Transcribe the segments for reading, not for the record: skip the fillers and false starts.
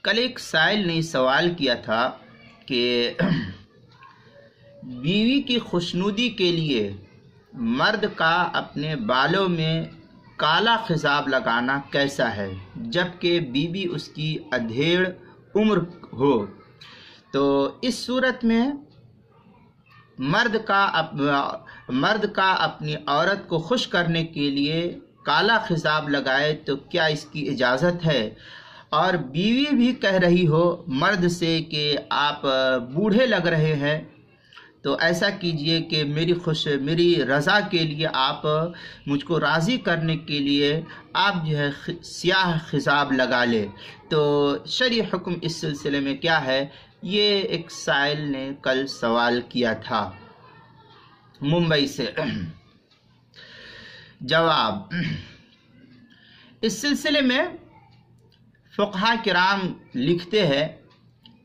کل ایک سائل نے سوال کیا تھا کہ بیوی کی خوشنودی کے لیے مرد کا اپنے بالوں میں کالا خضاب لگانا کیسا ہے جبکہ بیوی اس کی ادھیڑ عمر ہو۔ تو اس صورت میں مرد کا اپنی عورت کو خوش کرنے کے لیے کالا خضاب لگائے تو کیا اس کی اجازت ہے؟ اور بیوی بھی کہہ رہی ہو مرد سے کہ آپ بوڑھے لگ رہے ہیں تو ایسا کیجئے کہ میری رضا کے لیے آپ مجھ کو راضی کرنے کے لیے آپ جو ہے سیاہ خضاب لگا لے۔ تو شرعی حکم اس سلسلے میں کیا ہے، یہ ایک سائل نے کل سوال کیا تھا ممبئی سے۔ جواب، اس سلسلے میں فقہاء کرام لکھتے ہیں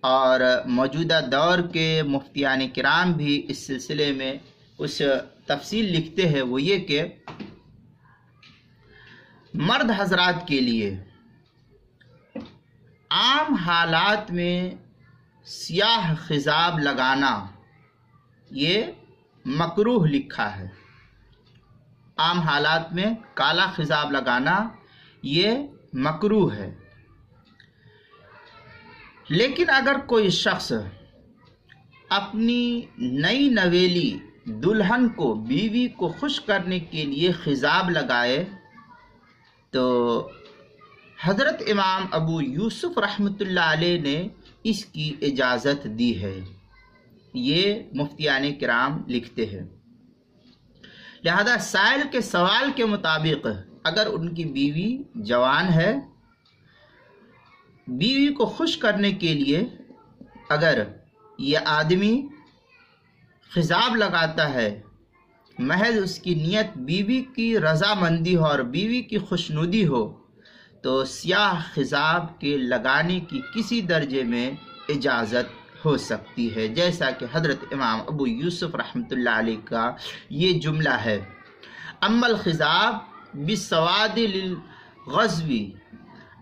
اور موجودہ دور کے مفتیان کرام بھی اس سلسلے میں کچھ تفصیل لکھتے ہیں، وہ یہ کہ مرد حضرات کے لیے عام حالات میں سیاہ خضاب لگانا یہ مکروہ لکھا ہے۔ عام حالات میں کالا خضاب لگانا یہ مکروہ ہے، لیکن اگر کوئی شخص اپنی نئی نویلی دلہن کو بیوی کو خوش کرنے کے لیے خضاب لگائے تو حضرت امام ابو یوسف رحمۃ اللہ علیہ نے اس کی اجازت دی ہے، یہ مفتیان کرام لکھتے ہیں۔ لہذا سائل کے سوال کے مطابق اگر ان کی بیوی جوان ہے، بیوی کو خوش کرنے کے لیے اگر یہ آدمی خضاب لگاتا ہے، محض اس کی نیت بیوی کی رضامندی ہو اور بیوی کی خوشنودی ہو، تو سیاہ خضاب کے لگانے کی کسی درجے میں اجازت ہو سکتی ہے، جیسا کہ حضرت امام ابو یوسف رحمۃ اللہ علیہ کا یہ جملہ ہے۔ اما الخضاب بالسواد للغزوی،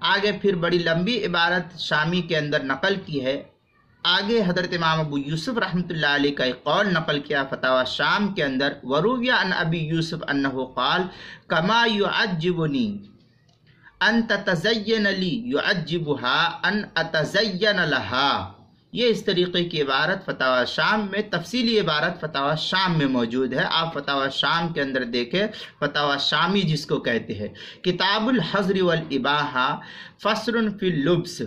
آگے پھر بڑی لمبی عبارت شامی کے اندر نقل کی ہے۔ آگے حضرت امام ابو یوسف رحمۃ اللہ علیہ کا ایک قول نقل کیا فتاوی شام کے اندر، وروی عن ابی یوسف انہ قال کما یعجبنی ان تتزین لی یعجبها ان اتزین لها، یہ اس طریقے کی عبارت فتاوی شام میں، تفصیلی عبارت فتاوی شام میں موجود ہے۔ آپ فتاوی شام کے اندر دیکھیں، فتاوی شامی جس کو کہتے ہیں، کتاب الحظر والاباحہ فصل فی اللبس،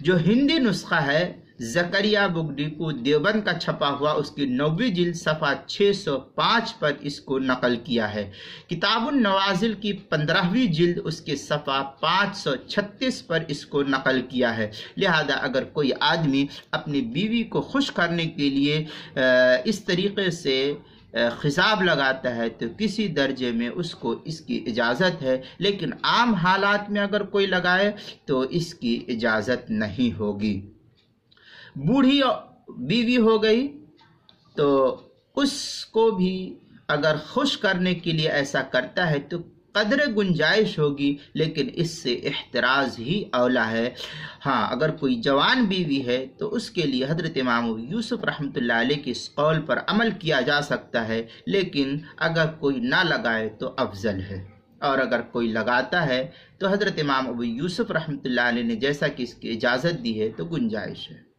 جو ہندی نسخہ ہے زکریہ بک ڈپو دیوبند کا چھپا ہوا، اس کی 9ویں جلد صفحہ 605 پر اس کو نقل کیا ہے۔ کتاب النوازل کی 15ویں جلد اس کے صفحہ 536 پر اس کو نقل کیا ہے۔ لہذا اگر کوئی آدمی اپنی بیوی کو خوش کرنے کے لیے اس طریقے سے خضاب لگاتا ہے تو کسی درجے میں اس کو اس کی اجازت ہے، لیکن عام حالات میں اگر کوئی لگائے تو اس کی اجازت نہیں ہوگی۔ بوڑھی بیوی ہو گئی تو اس کو بھی اگر خوش کرنے کے لیے ایسا کرتا ہے تو قدر گنجائش ہوگی، لیکن اس سے احتراز ہی اولا ہے۔ ہاں، اگر کوئی جوان بیوی ہے تو اس کے لیے حضرت امام یوسف رحمۃ اللہ علیہ کے اس قول پر عمل کیا جا سکتا ہے، لیکن اگر کوئی نہ لگائے تو افضل ہے، اور اگر کوئی لگاتا ہے تو حضرت امام ابو یوسف رحمۃ اللہ علیہ نے جیسا کہ اس کی اجازت دی ہے تو گنجائش ہے۔